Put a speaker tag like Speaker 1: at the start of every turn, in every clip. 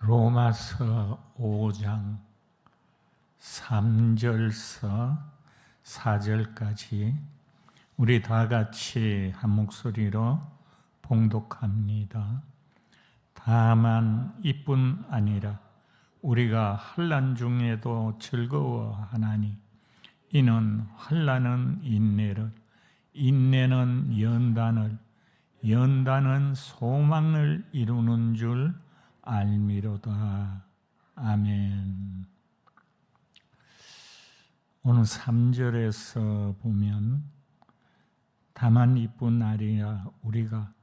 Speaker 1: 로마서 5장 3절서 4절까지 우리 다 같이 한 목소리로 봉독합니다. 다만 이뿐 아니라 우리가 환난 중에도 즐거워하나니 이는 환난은 인내를, 인내는 연단을, 연단은 소망을 이루는 줄 알미로다. 아멘. 오늘 3절에서 보면 다만 이뿐 아니라 우리가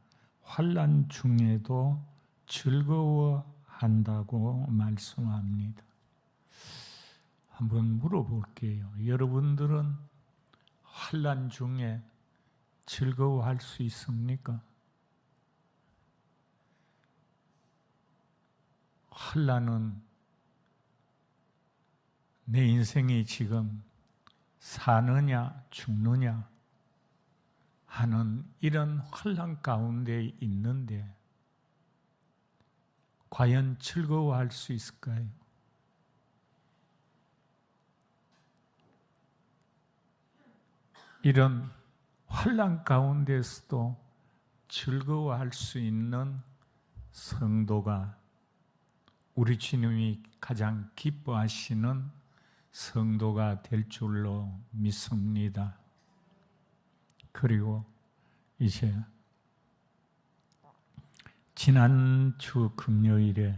Speaker 1: 환난 중에도 즐거워한다고 말씀합니다. 한번 물어볼게요. 여러분들은 환난 중에 즐거워할 수 있습니까? 환난은 내 인생이 지금 사느냐 죽느냐 하는 이런 환난 가운데 있는데 과연 즐거워할 수 있을까요? 이런 환난 가운데서도 즐거워할 수 있는 성도가 우리 주님이 가장 기뻐하시는 성도가 될 줄로 믿습니다. 그리고 이제 지난주 금요일에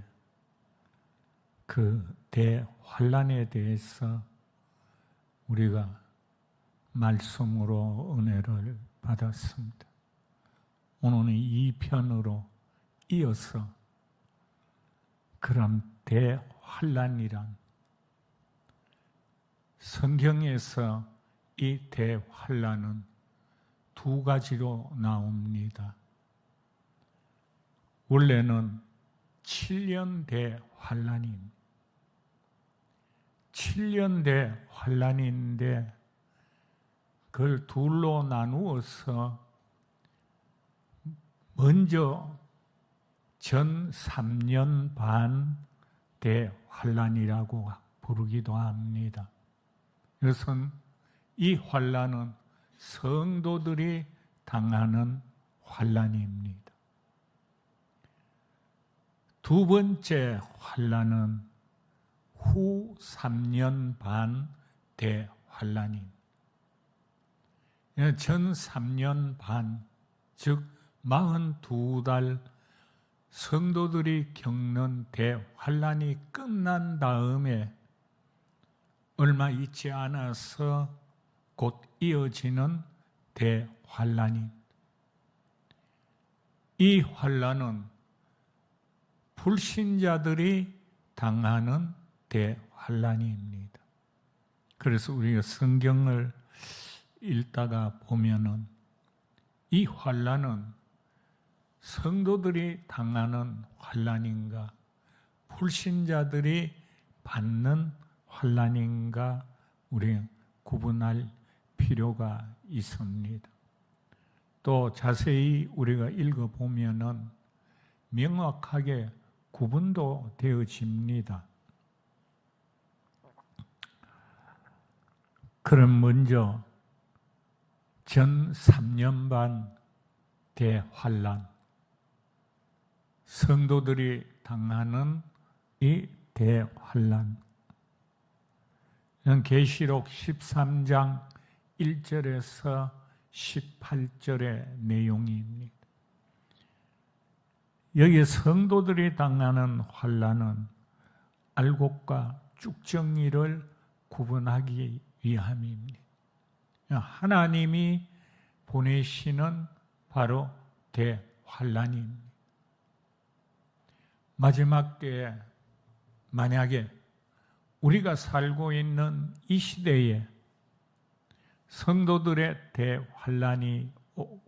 Speaker 1: 그 대환난에 대해서 우리가 말씀으로 은혜를 받았습니다. 오늘은 2편으로 이어서 그럼 대환난이란 성경에서 이 대환난은 두 가지로 나옵니다. 원래는 7년 대환난입니다. 7년 대환난인데 그걸 둘로 나누어서 먼저 전 3년 반 대환난이라고 부르기도 합니다. 이것은 이 환난은 성도들이 당하는 환난입니다. 두 번째 환난은 후 3년 반 대환난입니다. 전 3년 반, 즉 42달 성도들이 겪는 대환난이 끝난 다음에 얼마 있지 않아서 곧 이어지는 대환난입니다. 이 환난은 불신자들이 당하는 대환난입니다. 그래서 우리가 성경을 읽다가 보면은 이 환난은 성도들이 당하는 환난인가, 불신자들이 받는 환난인가 우리 구분할 필요가 있습니다. 또 자세히 우리가 읽어보면은 명확하게 구분도 되어집니다. 그럼 먼저 전 3년 반 대환난, 성도들이 당하는 이 대환난, 계시록 13장 1절에서 18절의 내용입니다. 여기 성도들이 당하는 환난은 알곡과 쭉정이를 구분하기 위함입니다. 하나님이 보내시는 바로 대환난입니다. 마지막 때에 만약에 우리가 살고 있는 이 시대에 성도들의 대환난이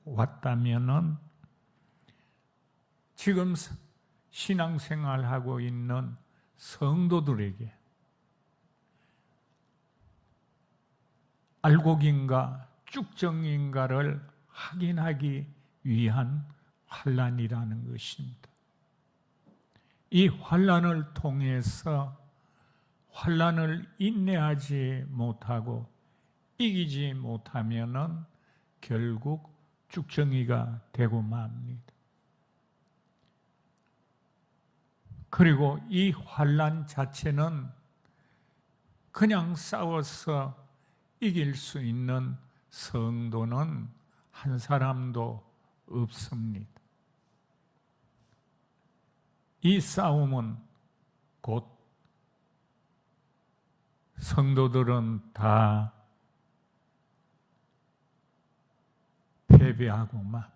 Speaker 1: 왔다면은 지금 신앙생활하고 있는 성도들에게 알곡인가 쭉정인가를 확인하기 위한 환난이라는 것입니다. 이 환난을 통해서 환난을 인내하지 못하고 이기지 못하면은 결국 쭉정이가 되고 맙니다. 그리고 이 환난 자체는 그냥 싸워서 이길 수 있는 성도는 한 사람도 없습니다. 이 싸움은 곧 성도들은 다 패배하고 맙니다.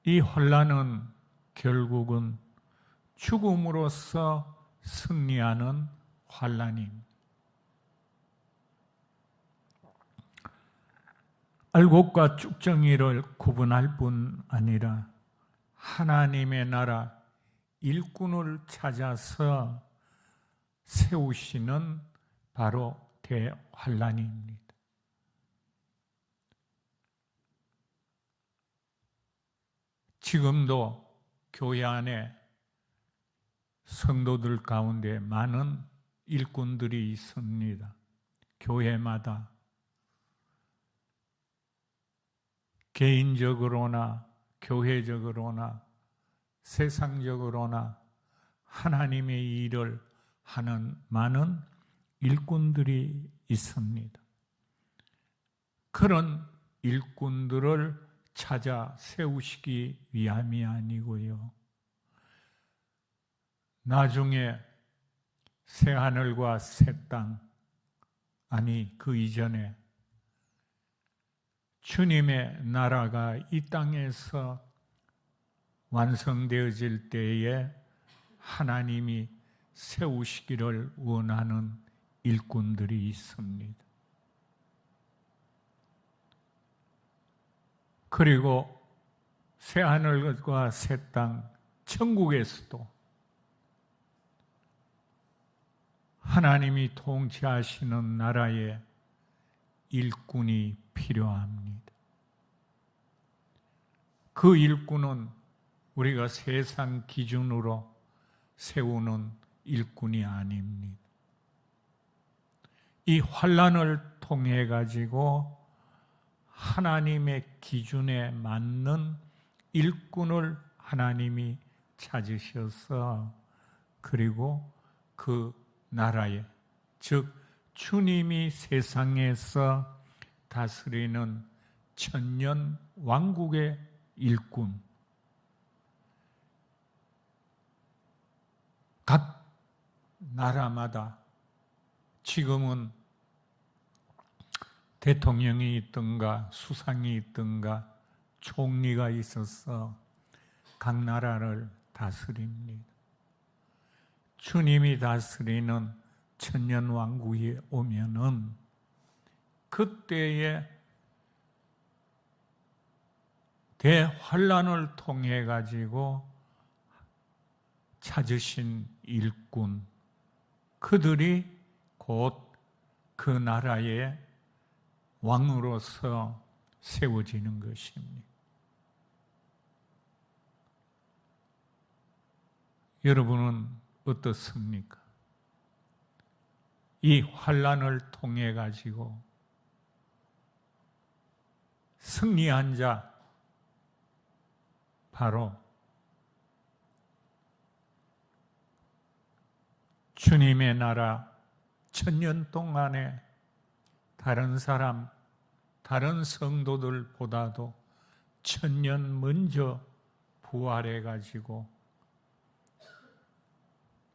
Speaker 1: 이 환난은 결국은 죽음으로써 승리하는 환난입니다. 알곡과 쭉정이를 구분할 뿐 아니라 하나님의 나라 일꾼을 찾아서 세우시는 바로 대환난입니다. 지금도 교회 안에 성도들 가운데 많은 일꾼들이 있습니다. 교회마다 개인적으로나 교회적으로나 세상적으로나 하나님의 일을 하는 많은 일꾼들이 있습니다. 그런 일꾼들을 찾아 세우시기 위함이 아니고요. 나중에 새하늘과 새 땅, 아니 그 이전에 주님의 나라가 이 땅에서 완성되어질 때에 하나님이 세우시기를 원하는 일꾼들이 있습니다. 그리고 새하늘과 새 땅, 천국에서도 하나님이 통치하시는 나라에 일꾼이 필요합니다. 그 일꾼은 우리가 세상 기준으로 세우는 일꾼이 아닙니다. 이 환난을 통해 가지고 하나님의 기준에 맞는 일꾼을 하나님이 찾으셔서 그리고 그 나라에, 즉 주님이 세상에서 다스리는 천년 왕국의 일꾼, 각 나라마다 지금은 대통령이 있든가 수상이 있든가 총리가 있어서 각 나라를 다스립니다. 주님이 다스리는 천년왕국이 오면은 그때에 대환란을 통해 가지고 찾으신 일꾼, 그들이 곧 그 나라의 왕으로서 세워지는 것입니다. 여러분은 어떻습니까? 이 환난을 통해 가지고 승리한 자, 바로 주님의 나라 천년 동안에 다른 사람, 다른 성도들보다도 천년 먼저 부활해 가지고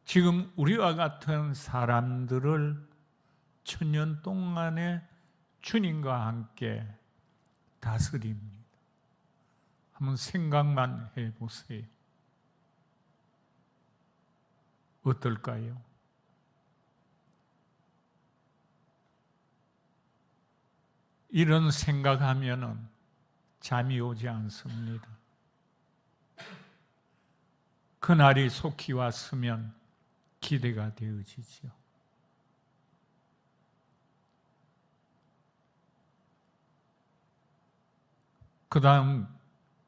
Speaker 1: 지금 우리와 같은 사람들을 천년 동안에 주님과 함께 다스립니다. 한번 생각만 해보세요. 어떨까요? 이런 생각하면은 잠이 오지 않습니다. 그날이 속히 왔으면 기대가 되어지죠. 그 다음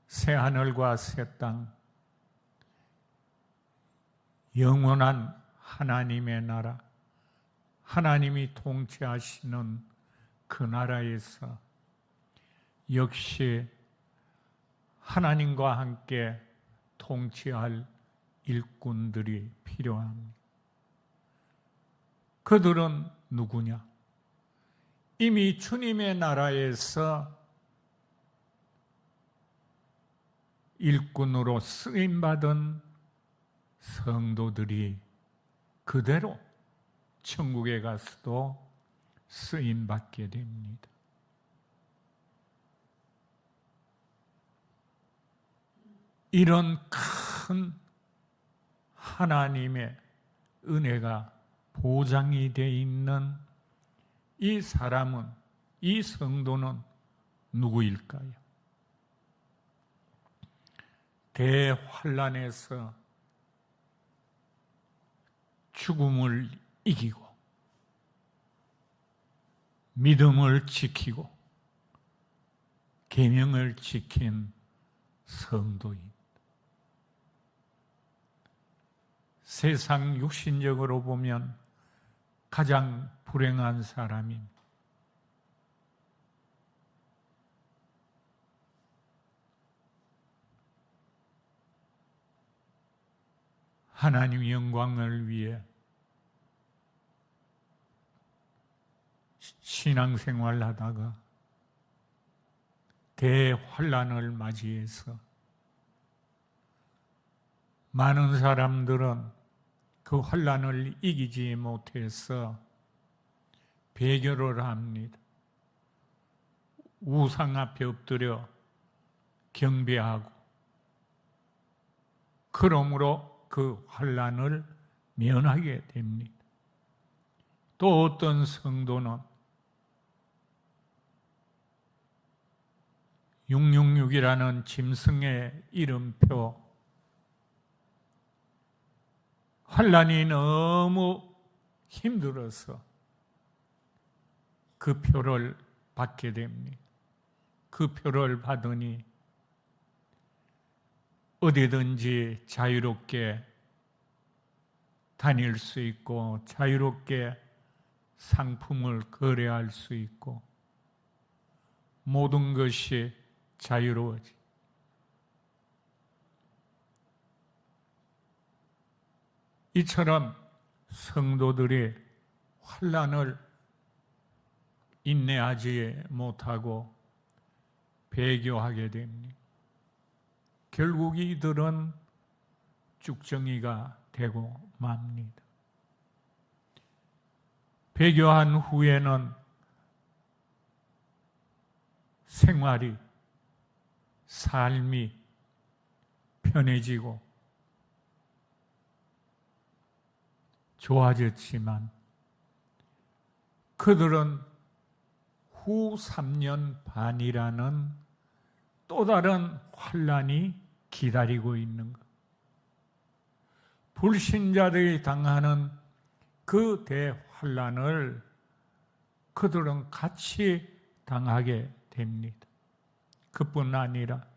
Speaker 1: 새하늘과 새 땅, 영원한 하나님의 나라, 하나님이 통치하시는 그 나라에서 역시 하나님과 함께 통치할 일꾼들이 필요합니다. 그들은 누구냐? 이미 주님의 나라에서 일꾼으로 쓰임받은 성도들이 그대로 천국에 가서도 쓰임받게 됩니다. 이런 큰 하나님의 은혜가 보장이 되어 있는 이 사람은, 이 성도는 누구일까요? 대환란에서 죽음을 이기고 믿음을 지키고 계명을 지킨 성도인, 세상 육신적으로 보면 가장 불행한 사람입니다. 하나님 영광을 위해 신앙생활을 하다가 대환란을 맞이해서 많은 사람들은 그 환란을 이기지 못해서 배교를 합니다. 우상 앞에 엎드려 경배하고, 그러므로 그 환란을 면하게 됩니다. 또 어떤 성도는 666이라는 짐승의 이름표, 환란이 너무 힘들어서 그 표를 받게 됩니다. 그 표를 받으니 어디든지 자유롭게 다닐 수 있고 자유롭게 상품을 거래할 수 있고 모든 것이 자유로워지. 이처럼 성도들이 환란을 인내하지 못하고 배교하게 됩니다. 결국 이들은 쭉정이가 되고 맙니다. 배교한 후에는 생활이, 삶이 편해지고 좋아졌지만 그들은 후 3년 반이라는 또 다른 환란이 기다리고 있는 것. 불신자들이 당하는 그 대환란을 그들은 같이 당하게 됩니다. 그뿐 아니라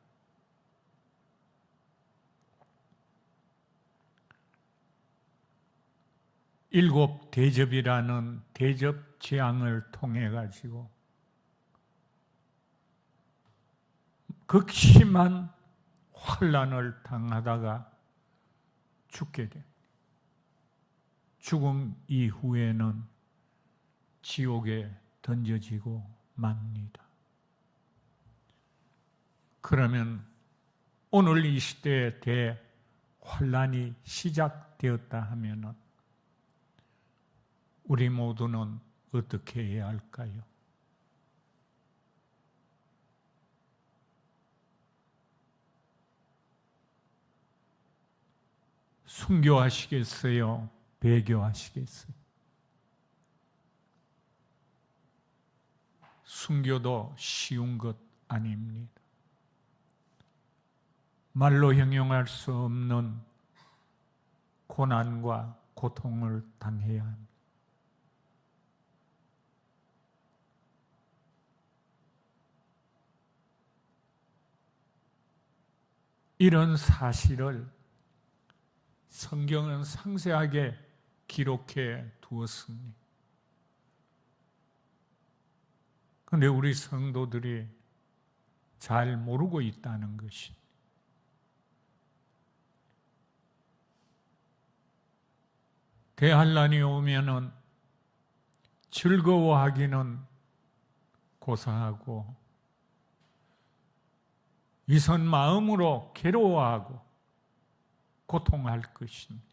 Speaker 1: 일곱 대접이라는 대접 재앙을 통해 가지고 극심한 환란을 당하다가 죽게 됩니다. 죽음 이후에는 지옥에 던져지고 맙니다. 그러면 오늘 이 시대에 대환란이 시작되었다 하면은 우리 모두는 어떻게 해야 할까요? 순교하시겠어요? 배교하시겠어요? 순교도 쉬운 것 아닙니다. 말로 형용할 수 없는 고난과 고통을 당해야 합니다. 이런 사실을 성경은 상세하게 기록해 두었습니다. 그런데 우리 성도들이 잘 모르고 있다는 것이, 대환란이 오면은 즐거워하기는 고사하고 이선 마음으로 괴로워하고 고통할 것입니다.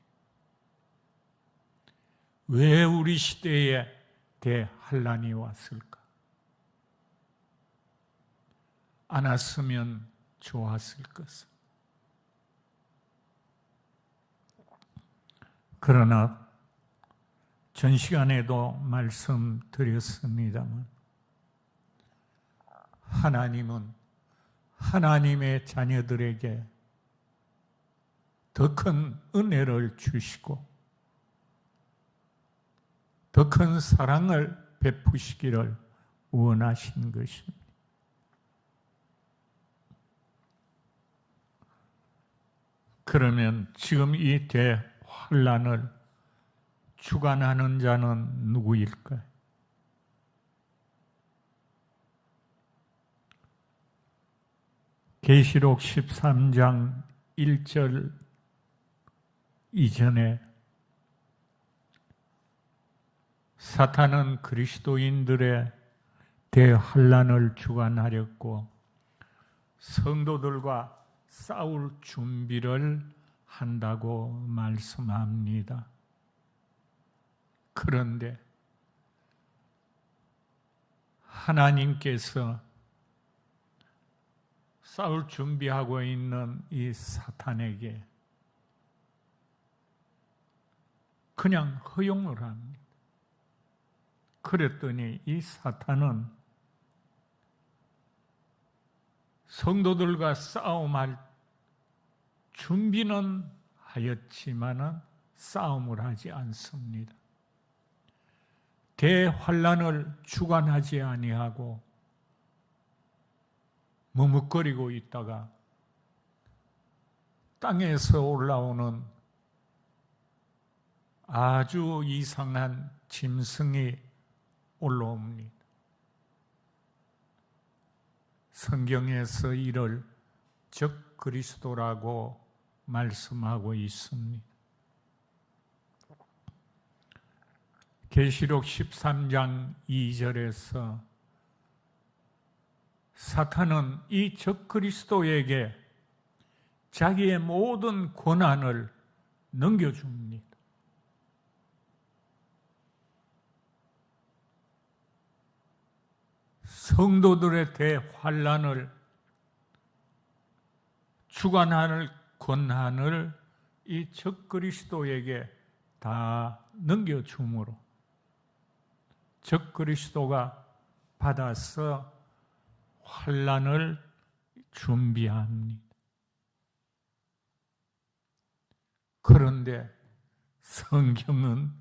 Speaker 1: 왜 우리 시대에 대환란이 왔을까? 안 왔으면 좋았을 것을. 그러나 전 시간에도 말씀드렸습니다만, 하나님은 하나님의 자녀들에게 더 큰 은혜를 주시고 더 큰 사랑을 베푸시기를 원하신 것입니다. 그러면 지금 이 대환란을 주관하는 자는 누구일까요? 계시록 13장 1절 이전에 사탄은 그리스도인들의 대환란을 주관하렸고 성도들과 싸울 준비를 한다고 말씀합니다. 그런데 하나님께서 싸울 준비하고 있는 이 사탄에게 그냥 허용을 합니다. 그랬더니 이 사탄은 성도들과 싸움할 준비는 하였지만은 싸움을 하지 않습니다. 대환란을 주관하지 아니하고 머뭇거리고 있다가 땅에서 올라오는 아주 이상한 짐승이 올라옵니다. 성경에서 이를 적 그리스도라고 말씀하고 있습니다. 계시록 13장 2절에서 사탄은 이 적 그리스도에게 자기의 모든 권한을 넘겨줍니다. 성도들의 대환란을 주관할 권한을 이 적 그리스도에게 다 넘겨줌으로 적 그리스도가 받아서 환란을 준비합니다. 그런데 성경은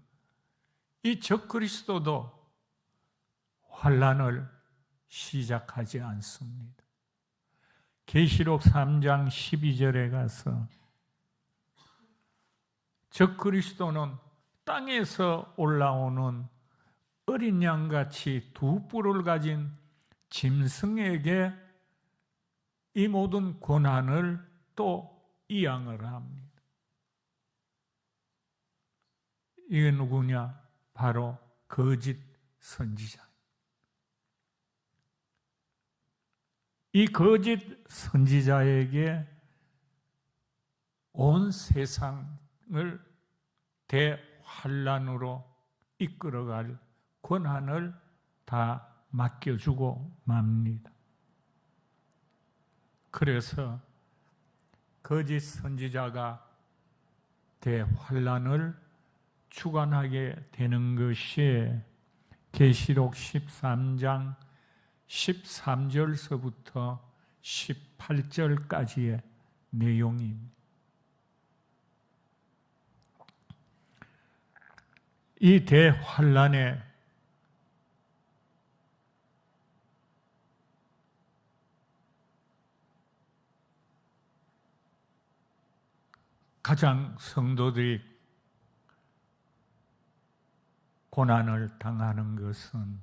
Speaker 1: 이 적 그리스도도 환란을 시작하지 않습니다. 계시록 3장 12절에 가서 적 그리스도는 땅에서 올라오는 어린 양같이 두 뿔을 가진 짐승에게 이 모든 권한을 또 이양을 합니다. 이게 누구냐? 바로 거짓 선지자. 이 거짓 선지자에게 온 세상을 대환란으로 이끌어갈 권한을 다 맡겨주고 맙니다. 그래서 거짓 선지자가 대환란을 주관하게 되는 것이 계시록 13장 13절서부터 18절까지의 내용입니다. 이 대환란에 가장 성도들이 고난을 당하는 것은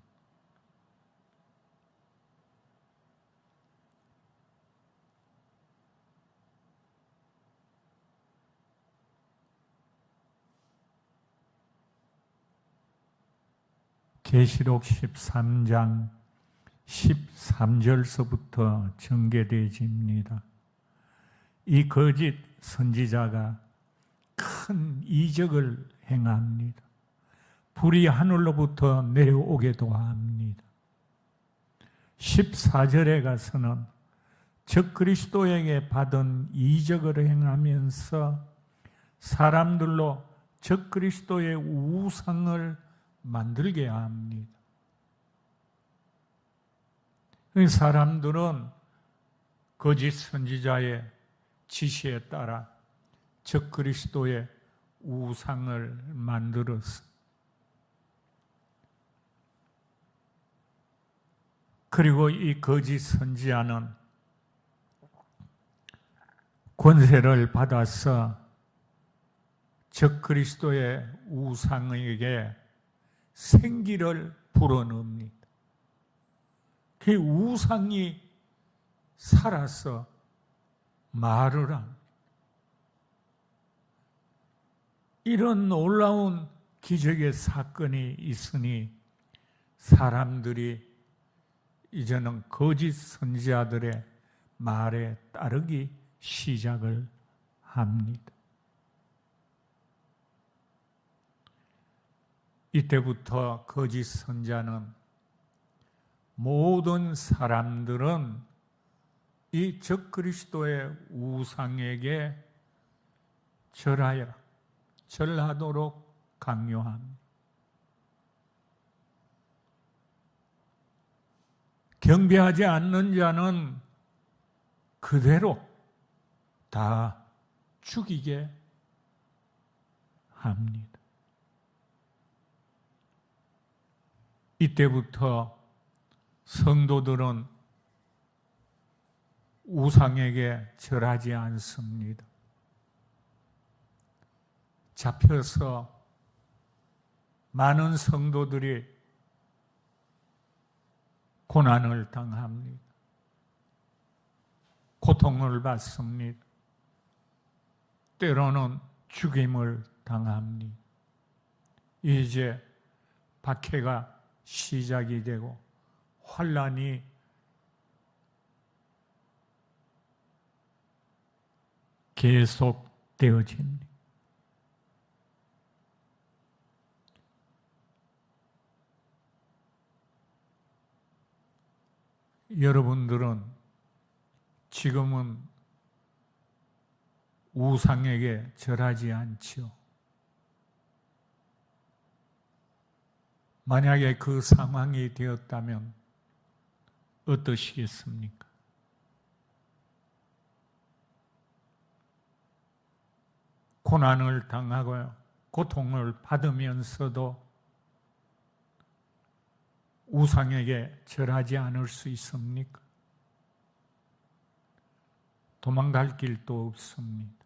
Speaker 1: 계시록 13장 13절서부터 전개되어집니다. 이 거짓 선지자가 큰 이적을 행합니다. 불이 하늘로부터 내려오기도 합니다. 14절에 가서는 적그리스도에게 받은 이적을 행하면서 사람들로 적그리스도의 우상을 만들게 합니다. 사람들은 거짓 선지자의 지시에 따라 적그리스도의 우상을 만들었어. 그리고 이 거짓 선지자는 권세를 받아서 적그리스도의 우상에게 생기를 불어넣습니다. 그 우상이 살아서 말을 합니다. 이런 놀라운 기적의 사건이 있으니 사람들이 이제는 거짓 선지자들의 말에 따르기 시작을 합니다. 이때부터 거짓 선지자는 모든 사람들은 이 적그리스도의 우상에게 절하도록 강요합니다. 경배하지 않는 자는 그대로 다 죽이게 합니다. 이때부터 성도들은 우상에게 절하지 않습니다. 잡혀서 많은 성도들이 고난을 당합니다. 고통을 받습니다. 때로는 죽임을 당합니다. 이제 박해가 시작이 되고 환난이 계속되어집니다. 여러분들은 지금은 우상에게 절하지 않지요. 만약에 그 상황이 되었다면 어떠시겠습니까? 고난을 당하고 고통을 받으면서도 우상에게 절하지 않을 수 있습니까? 도망갈 길도 없습니다.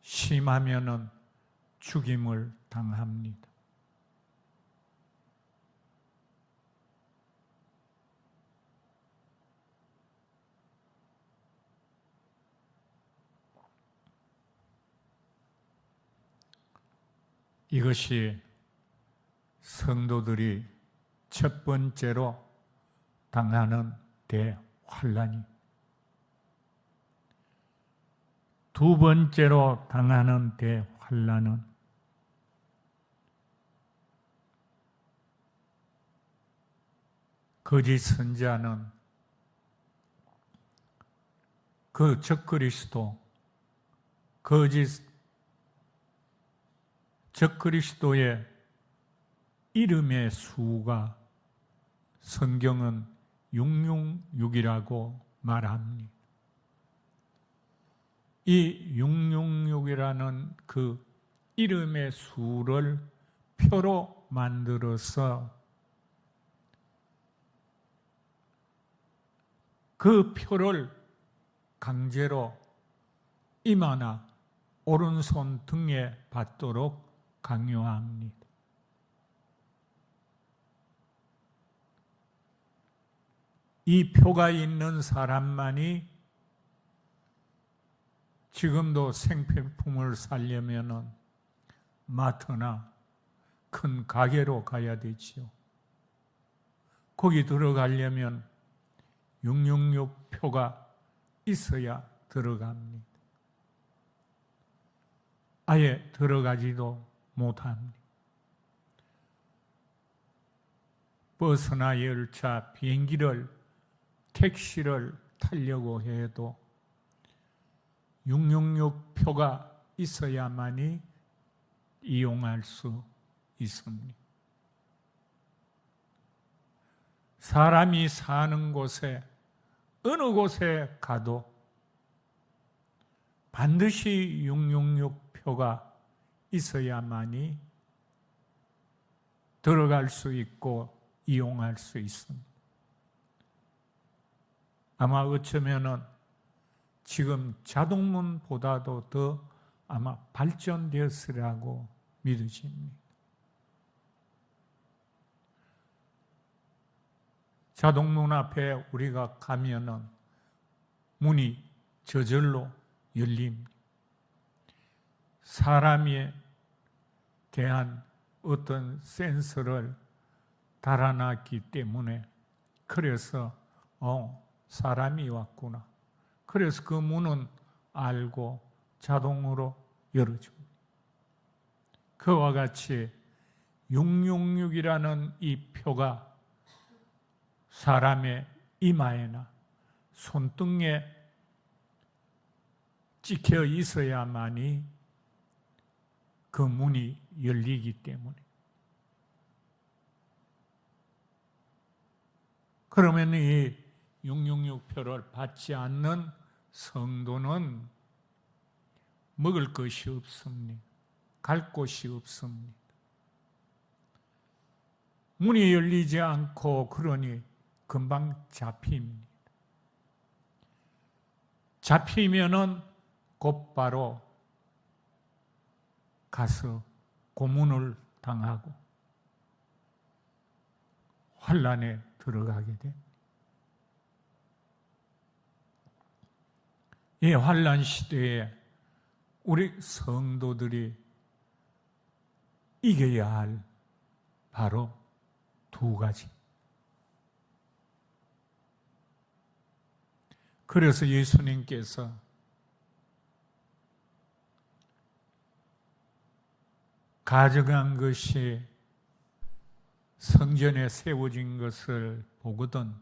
Speaker 1: 심하면은 죽임을 당합니다. 이것이 성도들이 첫 번째로 당하는 대환란이, 두 번째로 당하는 대환란은 거짓 선지자는 그 적그리스도, 적그리스도의 이름의 수가 성경은 666이라고 말합니다. 이 666이라는 그 이름의 수를 표로 만들어서 그 표를 강제로 이마나 오른손 등에 받도록 강요합니다. 이 표가 있는 사람만이 지금도 생필품을 사려면은 마트나 큰 가게로 가야 되지요. 거기 들어가려면 666 표가 있어야 들어갑니다. 아예 들어가지도 못합니다. 버스나 열차, 비행기를, 택시를 타려고 해도 666 표가 있어야만이 이용할 수 있습니다. 사람이 사는 곳에 어느 곳에 가도 반드시 666 표가 있어야만이 들어갈 수 있고 이용할 수 있습니다. 아마 어쩌면은 지금 자동문보다도 더 아마 발전되었으리라고 믿어집니다. 자동문 앞에 우리가 가면은 문이 저절로 열립니다. 사람에 대한 어떤 센서를 달아놨기 때문에 그래서 사람이 왔구나. 그래서 그 문은 알고 자동으로 열어줍니다. 그와 같이 666이라는 이 표가 사람의 이마에나 손등에 찍혀 있어야만이 그 문이 열리기 때문에. 그러면 이 666표를 받지 않는 성도는 먹을 것이 없습니다. 갈 곳이 없습니다. 문이 열리지 않고 그러니 금방 잡힙니다. 잡히면은 곧바로 가서 고문을 당하고 환란에 들어가게 됩니다. 이 환란 시대에 우리 성도들이 이겨야 할 바로 두 가지. 그래서 예수님께서 가져간 것이 성전에 세워진 것을 보거든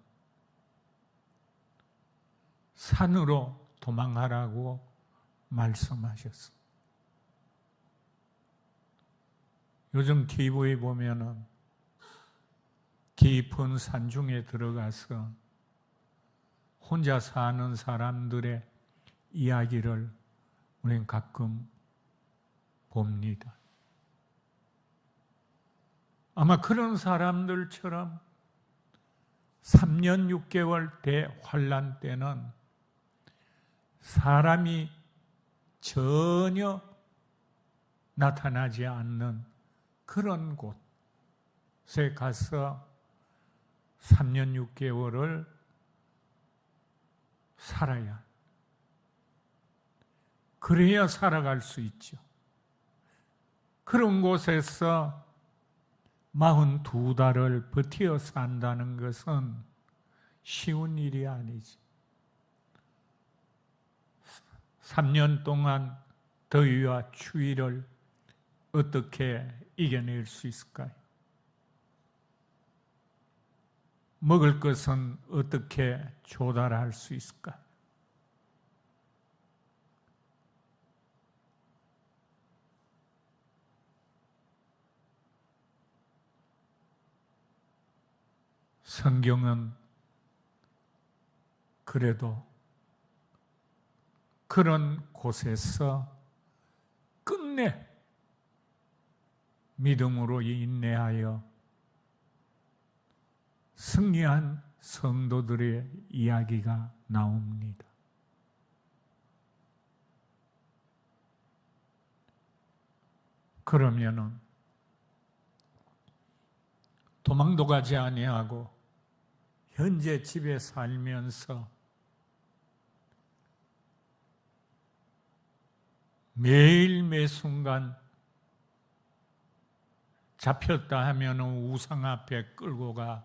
Speaker 1: 산으로 도망하라고 말씀하셨습니다. 요즘 TV에 보면은 깊은 산중에 들어가서 혼자 사는 사람들의 이야기를 우리는 가끔 봅니다. 아마 그런 사람들처럼 3년 6개월 대환란 때는 사람이 전혀 나타나지 않는 그런 곳에 가서 3년 6개월을 살아야, 그래야 살아갈 수 있죠. 그런 곳에서 42달을 버티어 산다는 것은 쉬운 일이 아니지. 3년 동안 더위와 추위를 어떻게 이겨낼 수 있을까요? 먹을 것은 어떻게 조달할 수 있을까? 성경은 그래도 그런 곳에서 끝내 믿음으로 인내하여 승리한 성도들의 이야기가 나옵니다. 그러면은 도망도 가지 아니하고 현재 집에 살면서 매일 매순간 잡혔다 하면은 우상 앞에 끌고 가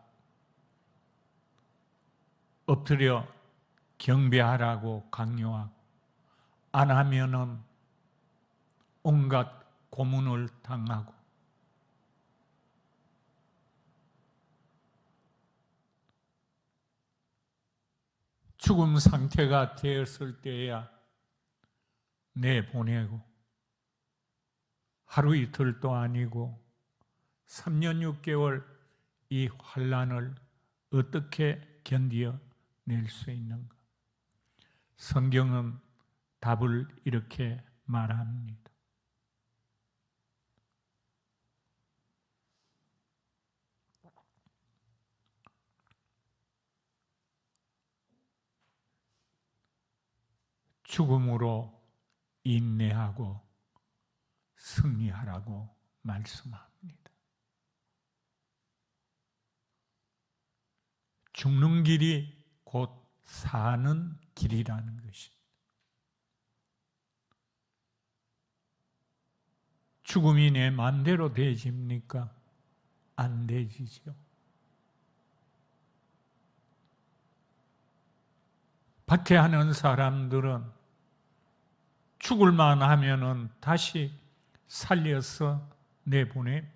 Speaker 1: 엎드려 경배하라고 강요하고, 안 하면은 온갖 고문을 당하고, 죽음 상태가 되었을 때야 내보내고, 하루 이틀도 아니고 3년 6개월 이 환난을 어떻게 견뎌낼 수 있는가? 성경은 답을 이렇게 말합니다. 죽음으로 인내하고 승리하라고 말씀합니다. 죽는 길이 곧 사는 길이라는 것입니다. 죽음이 내 마음대로 되집니까? 안 되지죠. 박해하는 사람들은 죽을만 하면은 다시 살려서 내보내,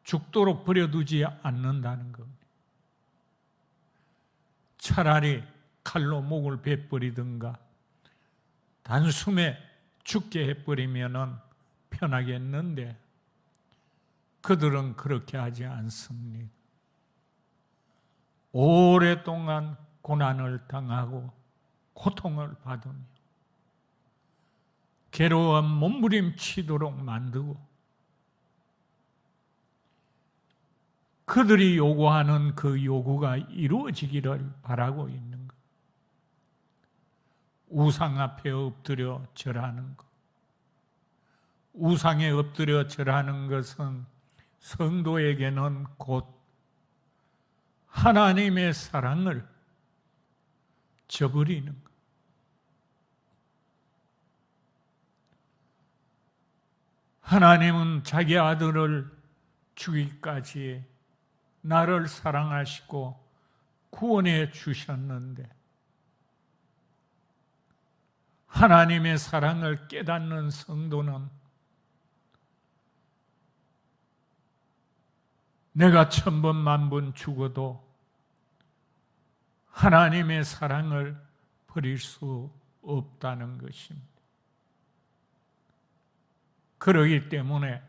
Speaker 1: 죽도록 버려두지 않는다는 겁니다. 차라리 칼로 목을 베버리든가 단숨에 죽게 해버리면은 편하겠는데 그들은 그렇게 하지 않습니다. 오랫동안 고난을 당하고 고통을 받으며 괴로워 몸부림치도록 만들고 그들이 요구하는 그 요구가 이루어지기를 바라고 있는 것. 우상 앞에 엎드려 절하는 것. 우상에 엎드려 절하는 것은 성도에게는 곧 하나님의 사랑을 저버리는 것. 하나님은 자기 아들을 주기까지 나를 사랑하시고 구원해 주셨는데 하나님의 사랑을 깨닫는 성도는 내가 1000번 만번 죽어도 하나님의 사랑을 버릴 수 없다는 것입니다. 그러기 때문에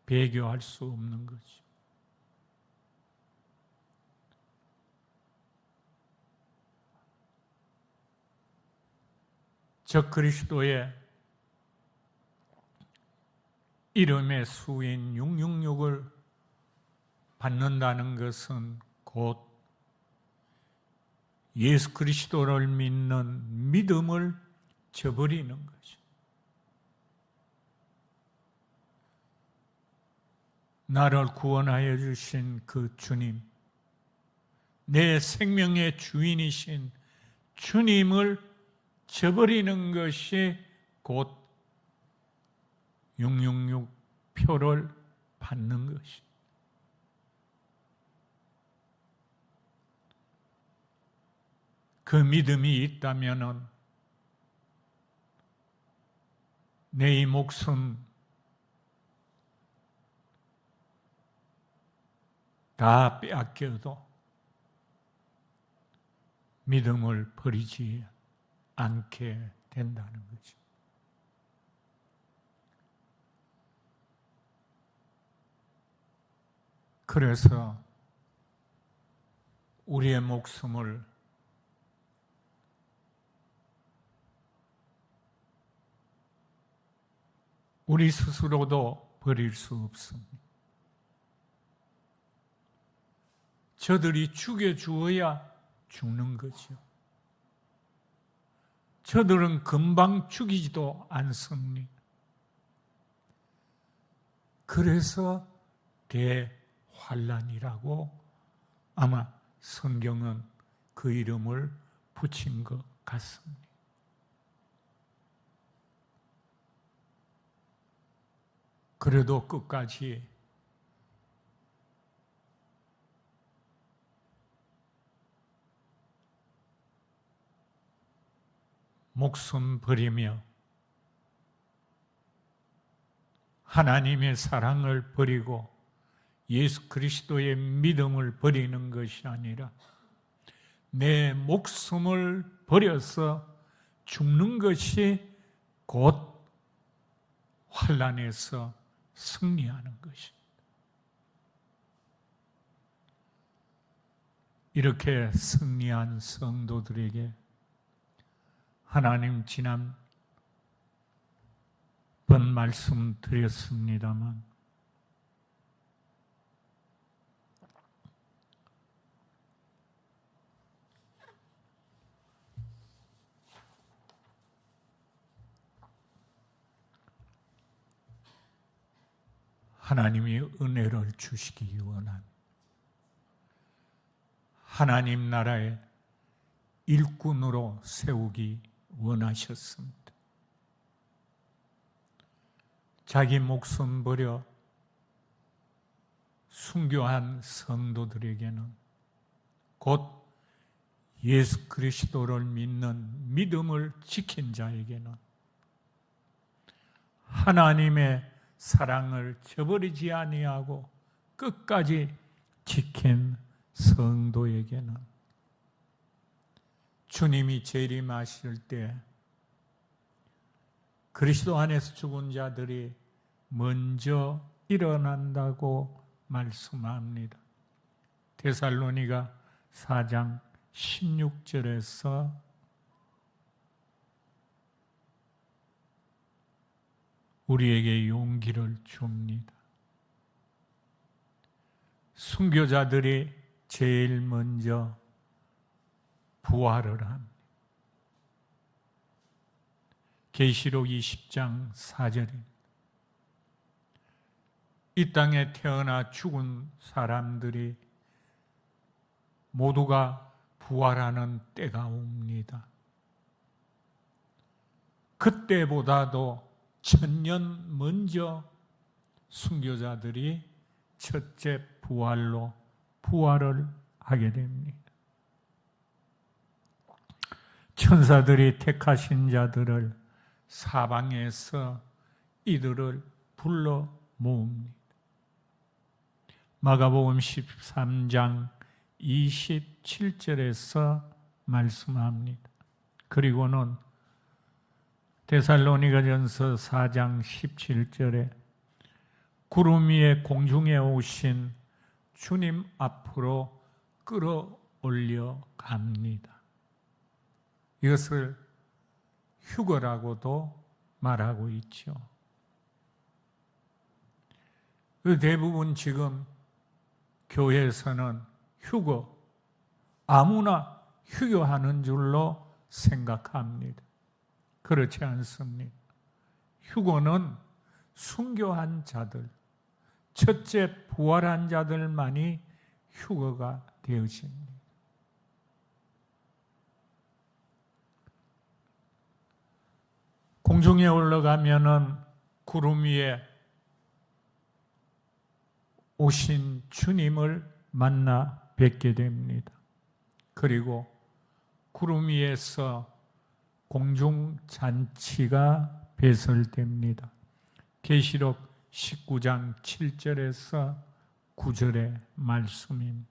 Speaker 1: 배교할 수 없는 거죠. 저 그리스도의 이름의 수인 666을 받는다는 것은 곧 예수 그리스도를 믿는 믿음을 저버리는 것이죠. 나를 구원하여 주신 그 주님, 내 생명의 주인이신 주님을 저버리는 것이 곧 666 표를 받는 것입니다. 그 믿음이 있다면 내 이 목숨 다 빼앗겨도 믿음을 버리지 않게 된다는 거죠. 그래서 우리의 목숨을 우리 스스로도 버릴 수 없습니다. 저들이 죽여주어야 죽는 거죠. 저들은 금방 죽이지도 않습니다. 그래서 대환란이라고 아마 성경은 그 이름을 붙인 것 같습니다. 그래도 끝까지 목숨 버리며 하나님의 사랑을 버리고 예수 그리스도의 믿음을 버리는 것이 아니라 내 목숨을 버려서 죽는 것이 곧 환난에서 승리하는 것입니다. 이렇게 승리한 성도들에게 하나님 지난번 말씀드렸습니다만 하나님이 은혜를 주시기 원합니다. 하나님 나라의 일꾼으로 세우기 원하셨습니다. 자기 목숨 버려 순교한 성도들에게는 곧 예수 그리스도를 믿는 믿음을 지킨 자에게는 하나님의 사랑을 저버리지 아니하고 끝까지 지킨 성도에게는 주님이 재림하실 때 그리스도 안에서 죽은 자들이 먼저 일어난다고 말씀합니다. 데살로니가 4장 16절에서 우리에게 용기를 줍니다. 순교자들이 제일 먼저 부활을 합니다. 계시록 20장 4절입니다. 이 땅에 태어나 죽은 사람들이 모두가 부활하는 때가 옵니다. 그때보다도 1000년 먼저 순교자들이 첫째 부활로 부활을 하게 됩니다. 천사들이 택하신 자들을 사방에서 이들을 불러 모읍니다. 마가복음 13장 27절에서 말씀합니다. 그리고는 데살로니가전서 4장 17절에 구름 위에 공중에 오신 주님 앞으로 끌어올려 갑니다. 이것을 휴거라고도 말하고 있죠. 대부분 지금 교회에서는 휴거, 아무나 휴교하는 줄로 생각합니다. 그렇지 않습니다. 휴거는 순교한 자들, 첫째 부활한 자들만이 휴거가 되어집니다. 공중에 올라가면은 구름 위에 오신 주님을 만나 뵙게 됩니다. 그리고 구름 위에서 공중 잔치가 배설됩니다. 계시록 19장 7절에서 9절의 말씀입니다.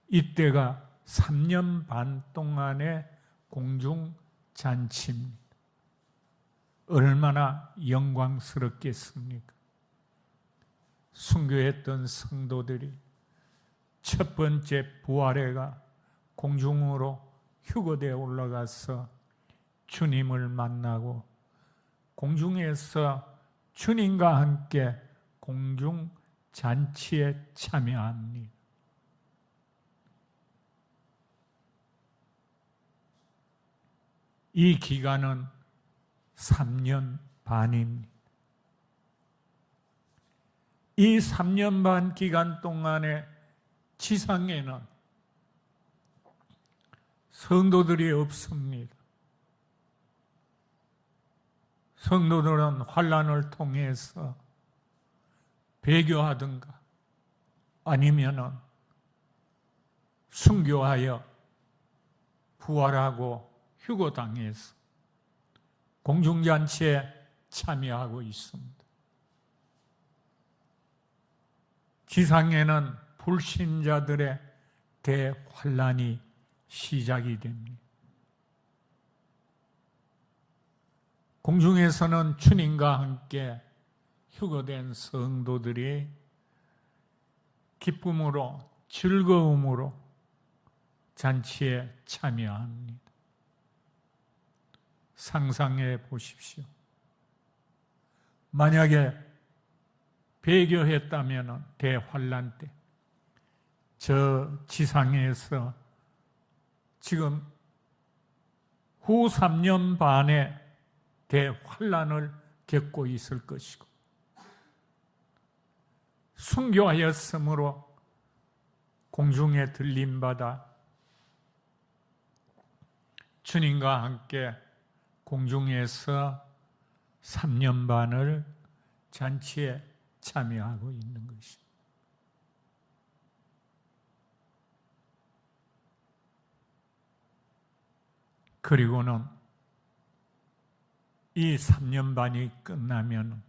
Speaker 1: 이때가 3년 반 동안의 공중 잔치입니다. 얼마나 영광스럽겠습니까? 순교했던 성도들이 첫 번째 부활해가 공중으로 휴거되어 올라가서 주님을 만나고 공중에서 주님과 함께 공중 잔치에 참여합니다. 이 기간은 3년 반입니다. 이 3년 반 기간 동안에 지상에는 성도들이 없습니다. 성도들은 환난을 통해서 배교하든가 아니면은 순교하여 부활하고 휴거당해서 공중잔치에 참여하고 있습니다. 지상에는 불신자들의 대환란이 시작이 됩니다. 공중에서는 주님과 함께 휴거된 성도들이 기쁨으로 즐거움으로 잔치에 참여합니다. 상상해 보십시오. 만약에 배교했다면 대환란 때 저 지상에서 지금 후 3년 반의 대환란을 겪고 있을 것이고 순교하였으므로 공중에 들림받아 주님과 함께 공중에서 3년 반을 잔치에 참여하고 있는 것입니다. 그리고는 이 3년 반이 끝나면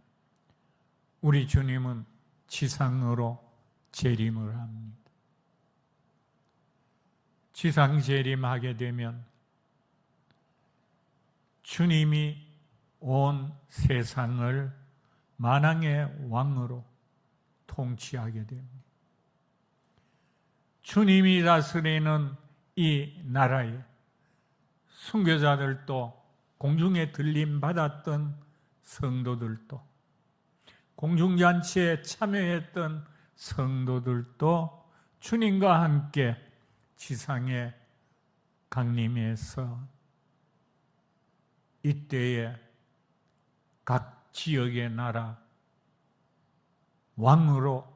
Speaker 1: 우리 주님은 지상으로 재림을 합니다. 지상 재림하게 되면 주님이 온 세상을 만왕의 왕으로 통치하게 됩니다. 주님이 다스리는 이 나라에 순교자들도 공중에 들림받았던 성도들도 공중잔치에 참여했던 성도들도 주님과 함께 지상에 강림해서 이때에 각 지역의 나라 왕으로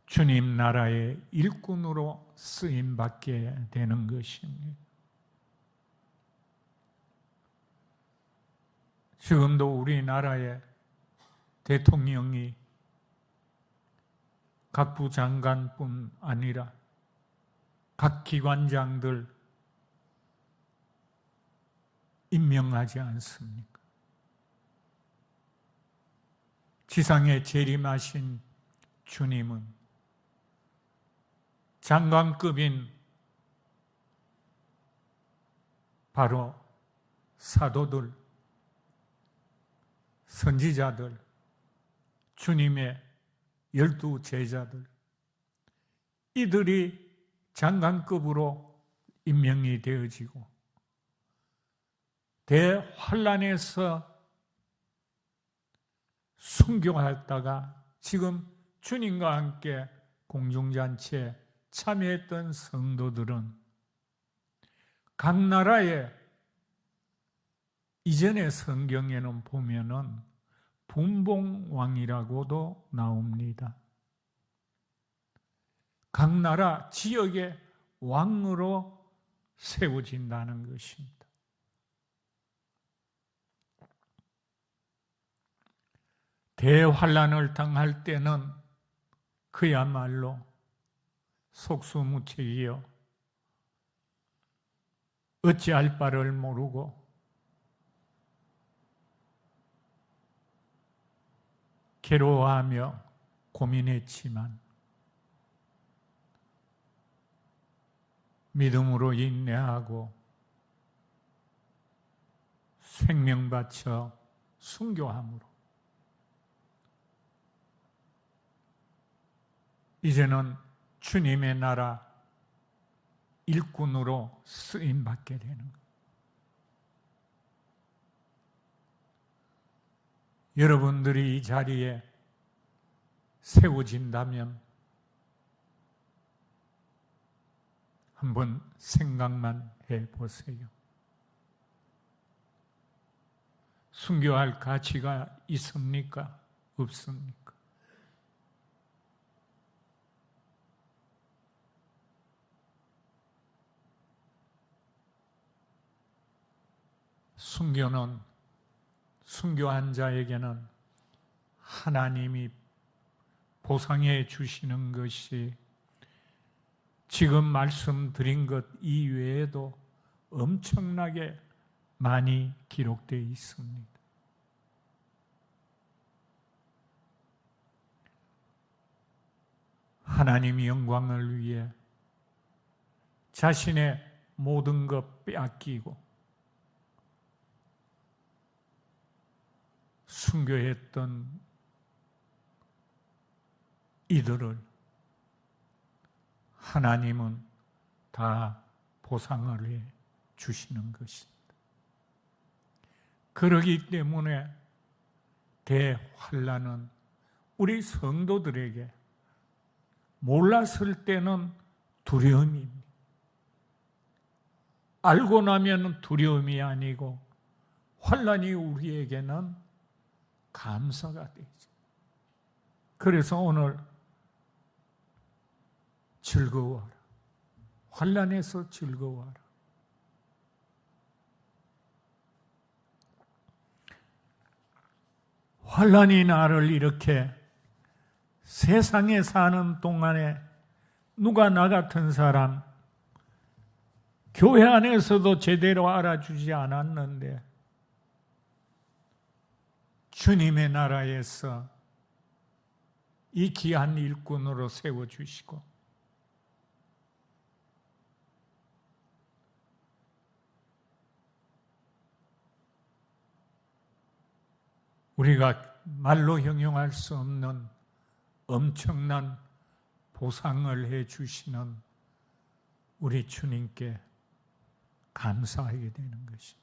Speaker 1: 주님 나라의 일꾼으로 쓰임받게 되는 것입니다. 지금도 우리나라의 대통령이 각 부장관뿐 아니라 각 기관장들 임명하지 않습니까? 지상에 재림하신 주님은 장관급인 바로 사도들, 선지자들, 주님의 12 제자들, 이들이 장관급으로 임명이 되어지고 대환란에서 순교했다가 지금 주님과 함께 공중잔치에 참여했던 성도들은 각 나라의 이전의 성경에는 보면은 분봉왕이라고도 나옵니다. 각 나라 지역의 왕으로 세워진다는 것입니다. 대환란을 당할 때는 그야말로 속수무책이요 어찌할 바를 모르고 괴로워하며 고민했지만 믿음으로 인내하고 생명 바쳐 순교함으로 이제는 주님의 나라 일꾼으로 쓰임받게 되는 거예요. 여러분들이 이 자리에 세워진다면 한번 생각만 해보세요. 순교할 가치가 있습니까? 없습니까? 순교한 자에게는 하나님이 보상해 주시는 것이 지금 말씀드린 것 이외에도 엄청나게 많이 기록되어 있습니다. 하나님의 영광을 위해 자신의 모든 것 빼앗기고 순교했던 이들을 하나님은 다 보상을 해 주시는 것입니다. 그러기 때문에 대환란은 우리 성도들에게 몰랐을 때는 두려움입니다. 알고 나면 두려움이 아니고 환란이 우리에게는 감사가 되죠. 그래서 오늘 즐거워하라. 환란에서 즐거워하라. 환란이 나를 이렇게 세상에 사는 동안에 누가 나 같은 사람 교회 안에서도 제대로 알아주지 않았는데 주님의 나라에서 이 귀한 일꾼으로 세워주시고 우리가 말로 형용할 수 없는 엄청난 보상을 해 주시는 우리 주님께 감사하게 되는 것입니다.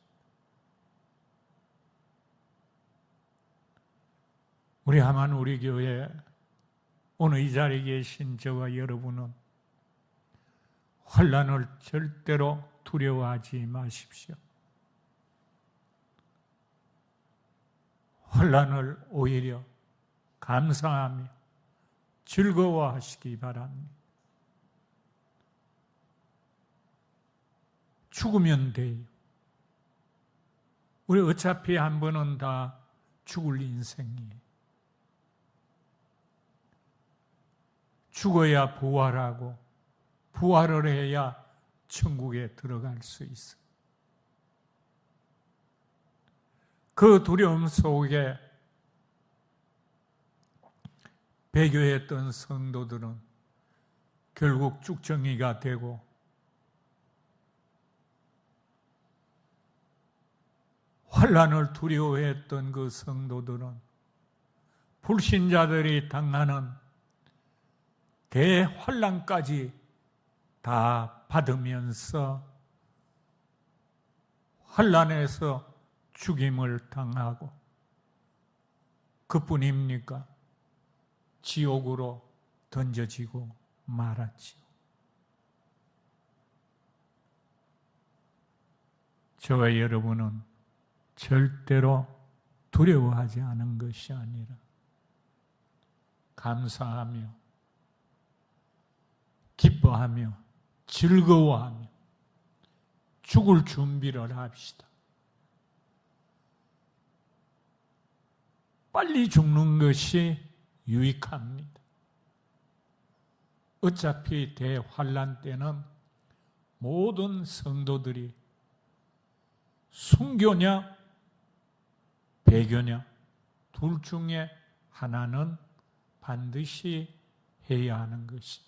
Speaker 1: 우리 하만 우리 교회 오늘 이 자리에 계신 저와 여러분은 환난을 절대로 두려워하지 마십시오. 환난을 오히려 감사하며 즐거워하시기 바랍니다. 죽으면 돼요. 우리 어차피 한 번은 다 죽을 인생이에요. 죽어야 부활하고 부활을 해야 천국에 들어갈 수 있어요. 그 두려움 속에 배교했던 성도들은 결국 쭉정이가 되고 환난을 두려워했던 그 성도들은 불신자들이 당하는 대환난까지 다 받으면서 환난에서 죽임을 당하고 그뿐입니까? 지옥으로 던져지고 말았지요. 저와 여러분은 절대로 두려워하지 않은 것이 아니라 감사하며 기뻐하며 즐거워하며 죽을 준비를 합시다. 빨리 죽는 것이 유익합니다. 어차피 대환난 때는 모든 성도들이 순교냐 배교냐 둘 중에 하나는 반드시 해야 하는 것입니다.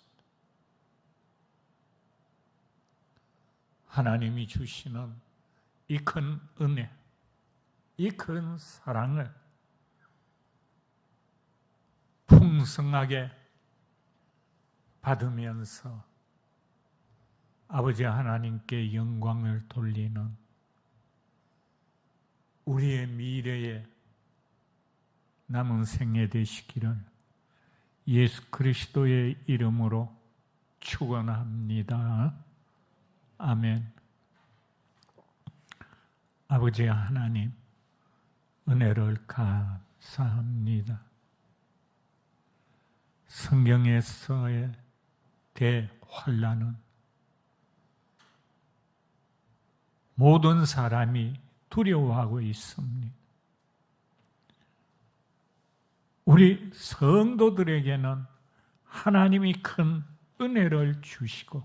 Speaker 1: 하나님이 주시는 이 큰 은혜, 이 큰 사랑을 풍성하게 받으면서 아버지 하나님께 영광을 돌리는 우리의 미래의 남은 생애 되시기를 예수 그리스도의 이름으로 축원합니다. 아멘. 아버지 하나님, 은혜를 감사합니다. 성경에서의 대환란은 모든 사람이 두려워하고 있습니다. 우리 성도들에게는 하나님이 큰 은혜를 주시고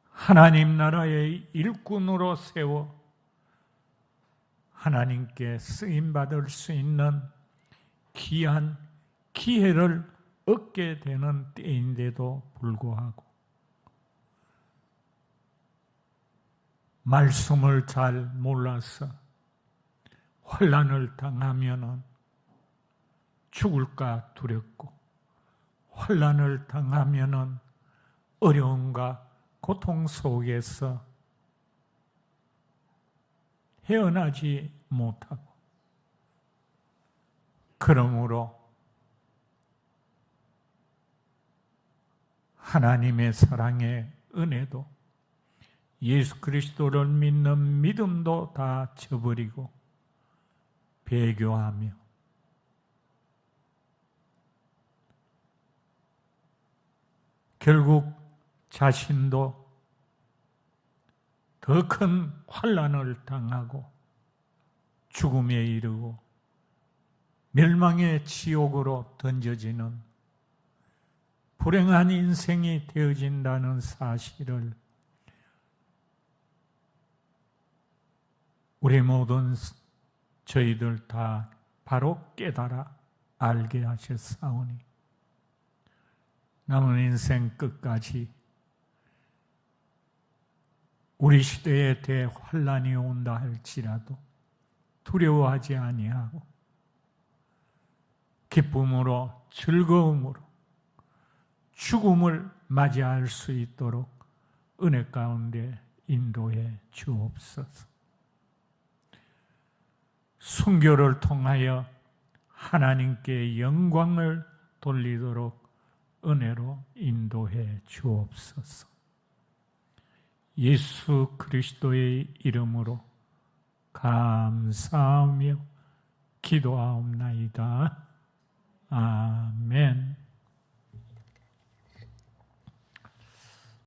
Speaker 1: 하나님 나라의 일꾼으로 세워 하나님께 쓰임받을 수 있는 귀한 기회를 얻게 되는 때인데도 불구하고 말씀을 잘 몰라서 환난을 당하면은 죽을까 두렵고 환난을 당하면은 어려움과 고통 속에서 헤어나지 못하고 그러므로 하나님의 사랑의 은혜도 예수 그리스도를 믿는 믿음도 다 저버리고 배교하며 결국 자신도 더 큰 환난을 당하고 죽음에 이르고 멸망의 지옥으로 던져지는 불행한 인생이 되어진다는 사실을 우리 모든 저희들 다 바로 깨달아 알게 하셨사오니 남은 인생 끝까지 우리 시대에 대환란이 온다 할지라도 두려워하지 아니하고 기쁨으로 즐거움으로 죽음을 맞이할 수 있도록 은혜 가운데 인도해 주옵소서. 순교를 통하여 하나님께 영광을 돌리도록 은혜로 인도해 주옵소서. 예수 그리스도의 이름으로 감사하며 기도하옵나이다. 아멘.